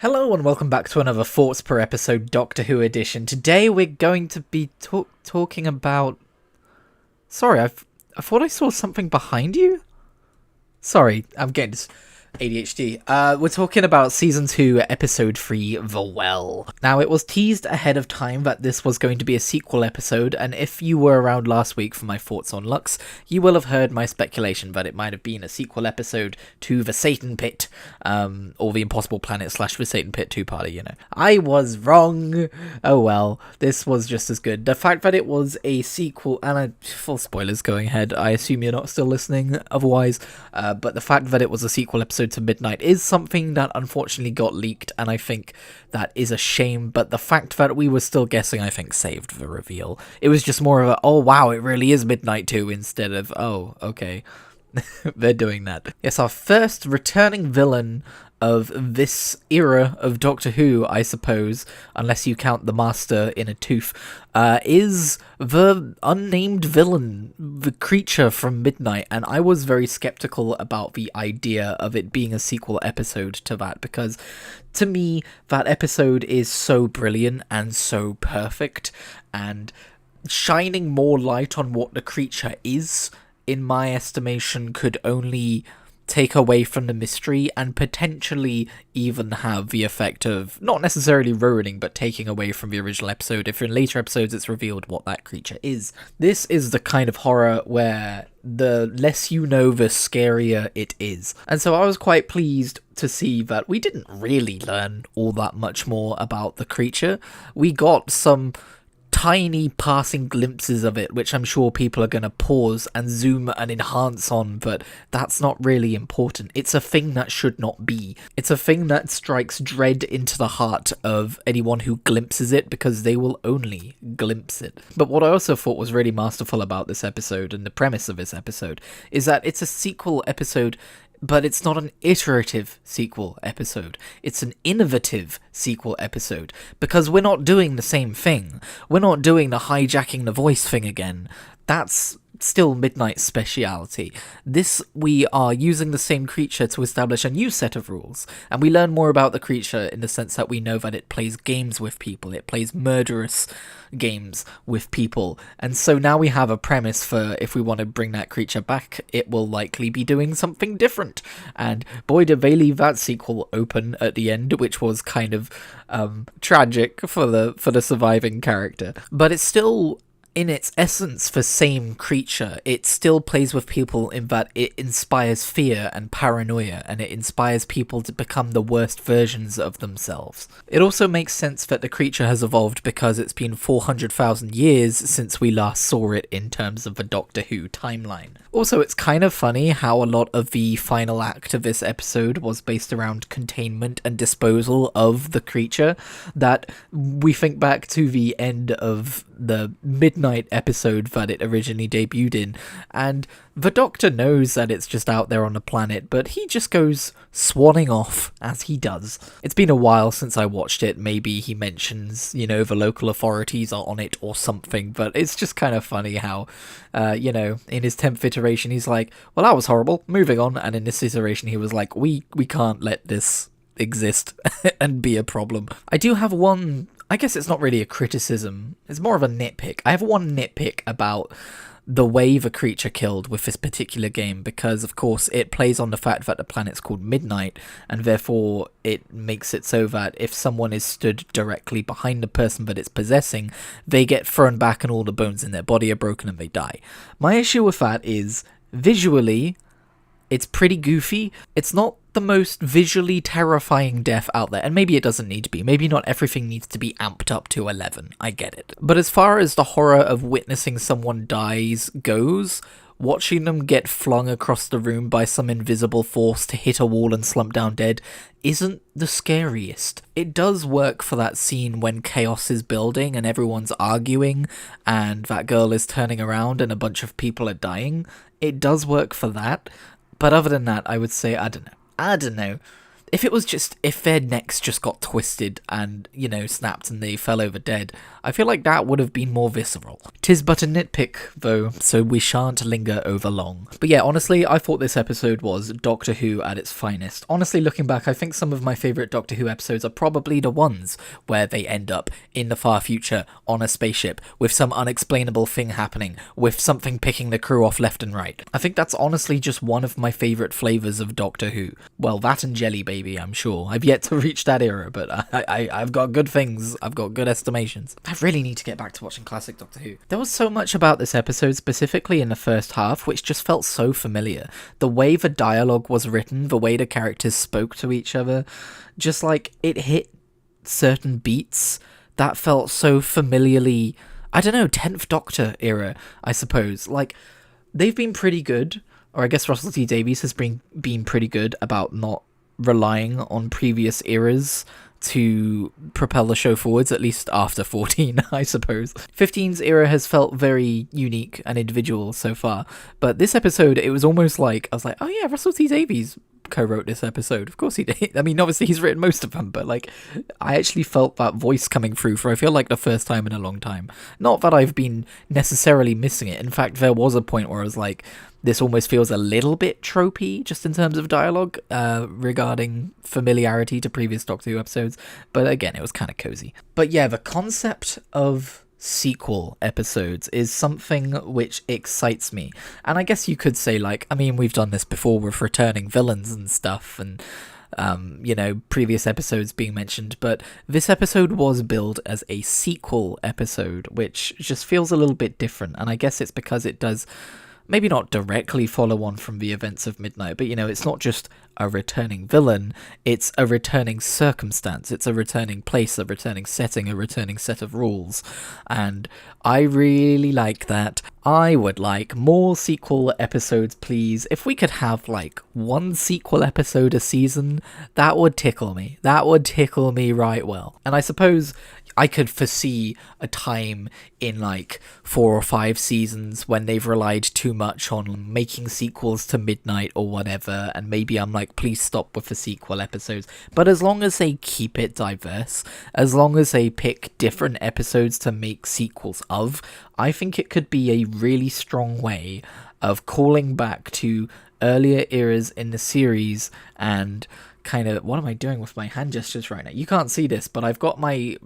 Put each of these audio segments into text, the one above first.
Hello and welcome back to another Thoughts Per Episode Doctor Who edition. Today we're going to be talking about... Sorry, I thought I saw something behind you? Sorry, I'm getting this ADHD. We're talking about Season 2, Episode 3, The Well. Now, it was teased ahead of time that this was going to be a sequel episode, and if you were around last week for my thoughts on Lux, you will have heard my speculation that it might have been a sequel episode to The Satan Pit, or The Impossible Planet / The Satan Pit 2-parter, you know. I was wrong! Oh well, this was just as good. The fact that it was a sequel, and full spoilers going ahead, I assume you're not still listening otherwise, but the fact that it was a sequel episode to Midnight is something that unfortunately got leaked, and I think that is a shame, but the fact that we were still guessing, I think, saved the reveal. It was just more of a, oh wow, it really is Midnight 2, instead of, oh, okay, they're doing that. Yes, our first returning villain of this era of Doctor Who, I suppose, unless you count the Master in a tooth, is the unnamed villain, the creature from Midnight, and I was very skeptical about the idea of it being a sequel episode to that, because to me, that episode is so brilliant and so perfect, and shining more light on what the creature is, in my estimation, could only take away from the mystery and potentially even have the effect of not necessarily ruining but taking away from the original episode if in later episodes it's revealed what that creature is. This is the kind of horror where the less you know, the scarier it is. And so I was quite pleased to see that we didn't really learn all that much more about the creature. We got some tiny passing glimpses of it, which I'm sure people are going to pause and zoom and enhance on, but that's not really important. It's a thing that should not be. It's a thing that strikes dread into the heart of anyone who glimpses it, because they will only glimpse it. But what I also thought was really masterful about this episode, and the premise of this episode, is that it's a sequel episode, but it's not an iterative sequel episode. It's an innovative sequel episode, because we're not doing the same thing. We're not doing the hijacking the voice thing again. That's still Midnight's speciality. This, we are using the same creature to establish a new set of rules, and we learn more about the creature in the sense that we know that it plays games with people, it plays murderous games with people, and so now we have a premise for if we want to bring that creature back, it will likely be doing something different, and boy did they leave that sequel open at the end, which was kind of tragic for the surviving character, but it's still in its essence the same creature. It still plays with people in that it inspires fear and paranoia, and it inspires people to become the worst versions of themselves. It also makes sense that the creature has evolved because it's been 400,000 years since we last saw it in terms of the Doctor Who timeline. Also, it's kind of funny how a lot of the final act of this episode was based around containment and disposal of the creature, that we think back to the end of the Midnight episode that it originally debuted in, and the Doctor knows that it's just out there on the planet, but he just goes swanning off, as he does. It's been a while since I watched it. Maybe he mentions, the local authorities are on it or something, but it's just kind of funny how, in his 10th iteration, he's like, well, that was horrible, moving on, and in this iteration, he was like, we can't let this exist and be a problem. I do have one, I guess it's not really a criticism, it's more of a nitpick. I have one nitpick about the way the creature killed with this particular game, because of course it plays on the fact that the planet's called Midnight, and therefore it makes it so that if someone is stood directly behind the person that it's possessing, they get thrown back and all the bones in their body are broken and they die. My issue with that is, visually, it's pretty goofy. It's not the most visually terrifying death out there, and maybe it doesn't need to be. Maybe not everything needs to be amped up to 11. I get it. But as far as the horror of witnessing someone dies goes, watching them get flung across the room by some invisible force to hit a wall and slump down dead isn't the scariest. It does work for that scene when chaos is building and everyone's arguing and that girl is turning around and a bunch of people are dying. It does work for that. But other than that, I would say, I don't know. if their necks just got twisted and, snapped and they fell over dead, I feel like that would have been more visceral. 'Tis but a nitpick, though, so we shan't linger over long. But yeah, honestly, I thought this episode was Doctor Who at its finest. Honestly, looking back, I think some of my favourite Doctor Who episodes are probably the ones where they end up in the far future on a spaceship with some unexplainable thing happening, with something picking the crew off left and right. I think that's honestly just one of my favourite flavours of Doctor Who. Well, that and Jelly Baby, I'm sure. I've yet to reach that era, but I've got good things. I've got good estimations. I really need to get back to watching classic Doctor Who. There was so much about this episode, specifically in the first half, which just felt so familiar. The way the dialogue was written, the way the characters spoke to each other, just like it hit certain beats that felt so familiarly, I don't know, 10th Doctor era, I suppose. Like, they've been pretty good, or I guess Russell T Davies has been pretty good about not relying on previous eras to propel the show forwards, at least after 14, I suppose. 15's era has felt very unique and individual so far, but this episode, it was almost like, I was like, oh yeah, Russell T Davies co-wrote this episode. Of course he did. I mean, obviously he's written most of them, but like, I actually felt that voice coming through for, I feel like, the first time in a long time. Not that I've been necessarily missing it. In fact, there was a point where I was like, this almost feels a little bit tropey, just in terms of dialogue, regarding familiarity to previous Doctor Who episodes. But again, it was kind of cozy. But yeah, the concept of sequel episodes is something which excites me. And I guess you could say, like, I mean, we've done this before with returning villains and stuff, and previous episodes being mentioned, but this episode was billed as a sequel episode, which just feels a little bit different. And I guess it's because it does maybe not directly follow on from the events of Midnight, but it's not just a returning villain, it's a returning circumstance, it's a returning place, a returning setting, a returning set of rules, and I really like that. I would like more sequel episodes, please. If we could have, like, one sequel episode a season, that would tickle me. That would tickle me right well. And I suppose I could foresee a time in, like, 4 or 5 seasons when they've relied too much on making sequels to Midnight or whatever, and maybe I'm like, please stop with the sequel episodes. But as long as they keep it diverse, as long as they pick different episodes to make sequels of, I think it could be a really strong way of calling back to earlier eras in the series and kind of, what am I doing with my hand gestures right now? You can't see this, but I've got my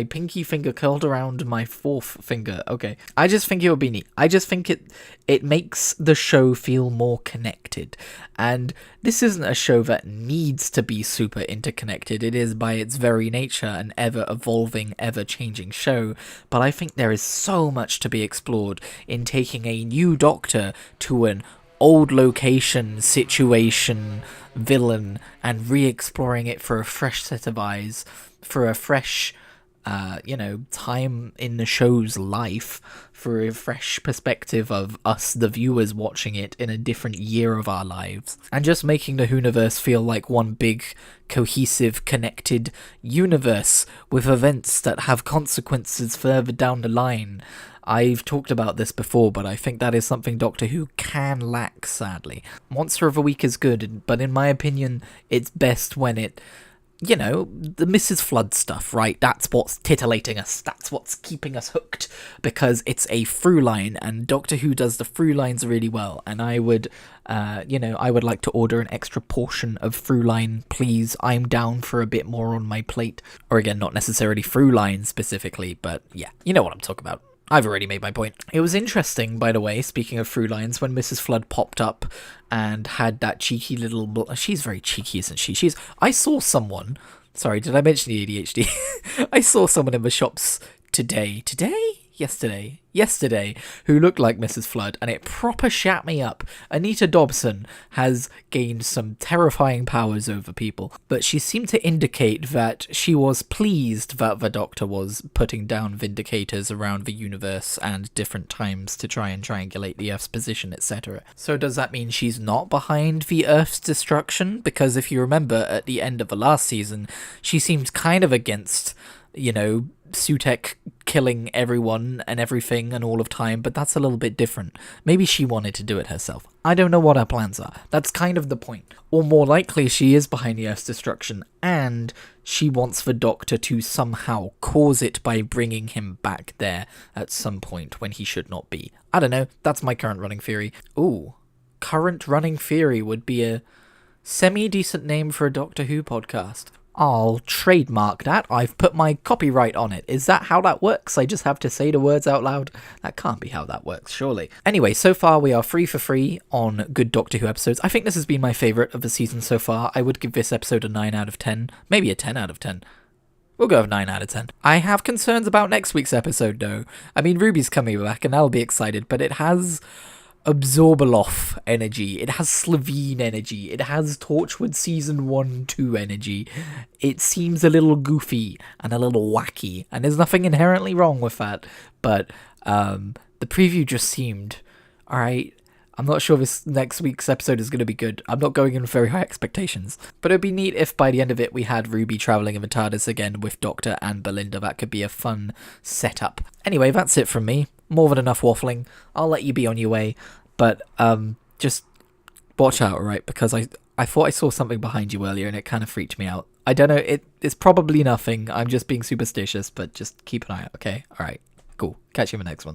pinky finger curled around my fourth finger. Okay, I just think it would be neat. I just think it makes the show feel more connected, and this isn't a show that needs to be super interconnected. It is by its very nature an ever-evolving, ever-changing show, but I think there is so much to be explored in taking a new Doctor to an old location, situation, villain, and re-exploring it for a fresh set of eyes, for a fresh, time in the show's life, for a fresh perspective of us, the viewers, watching it in a different year of our lives, and just making the Whoniverse feel like one big, cohesive, connected universe with events that have consequences further down the line. I've talked about this before, but I think that is something Doctor Who can lack, sadly. Monster of the Week is good, but in my opinion, it's best when it, the Mrs. Flood stuff, right? That's what's titillating us. That's what's keeping us hooked, because it's a through line, and Doctor Who does the through lines really well. And I would, I would like to order an extra portion of through line, please. I'm down for a bit more on my plate. Or again, not necessarily through line specifically, but yeah, you know what I'm talking about. I've already made my point. It was interesting, by the way, speaking of through lines, when Mrs. Flood popped up and had that cheeky little... She's very cheeky, isn't she? I saw someone... Sorry, did I mention the ADHD? I saw someone in the shops today, who looked like Mrs. Flood, and it proper shat me up. Anita Dobson has gained some terrifying powers over people, but she seemed to indicate that she was pleased that the Doctor was putting down Vindicators around the universe and different times to try and triangulate the Earth's position, etc. So does that mean she's not behind the Earth's destruction? Because if you remember, at the end of the last season, she seemed kind of against Sutek killing everyone and everything and all of time, but that's a little bit different. Maybe she wanted to do it herself. I don't know what her plans are. That's kind of the point. Or more likely, she is behind the Earth's destruction, and she wants the Doctor to somehow cause it by bringing him back there at some point when he should not be. I don't know. That's my current running theory. Ooh, current running theory would be a semi-decent name for a Doctor Who podcast. I'll trademark that. I've put my copyright on it. Is that how that works? I just have to say the words out loud? That can't be how that works, surely. Anyway, so far we are 3 for 3 on good Doctor Who episodes. I think this has been my favourite of the season so far. I would give this episode a 9 out of 10. Maybe a 10 out of 10. We'll go with 9 out of 10. I have concerns about next week's episode, though. I mean, Ruby's coming back, and I'll be excited, but it has Absorbaloff energy, it has Slevene energy, it has Torchwood Season 1-2 energy. It seems a little goofy and a little wacky, and there's nothing inherently wrong with that, but the preview just seemed, alright, I'm not sure this next week's episode is going to be good. I'm not going in with very high expectations. But it'd be neat if by the end of it we had Ruby travelling in the TARDIS again with Doctor and Belinda. That could be a fun setup. Anyway, that's it from me. More than enough waffling. I'll let you be on your way. But just watch out, alright? Because I thought I saw something behind you earlier and it kind of freaked me out. I don't know, it's probably nothing. I'm just being superstitious, but just keep an eye out, okay? Alright, cool. Catch you in the next one.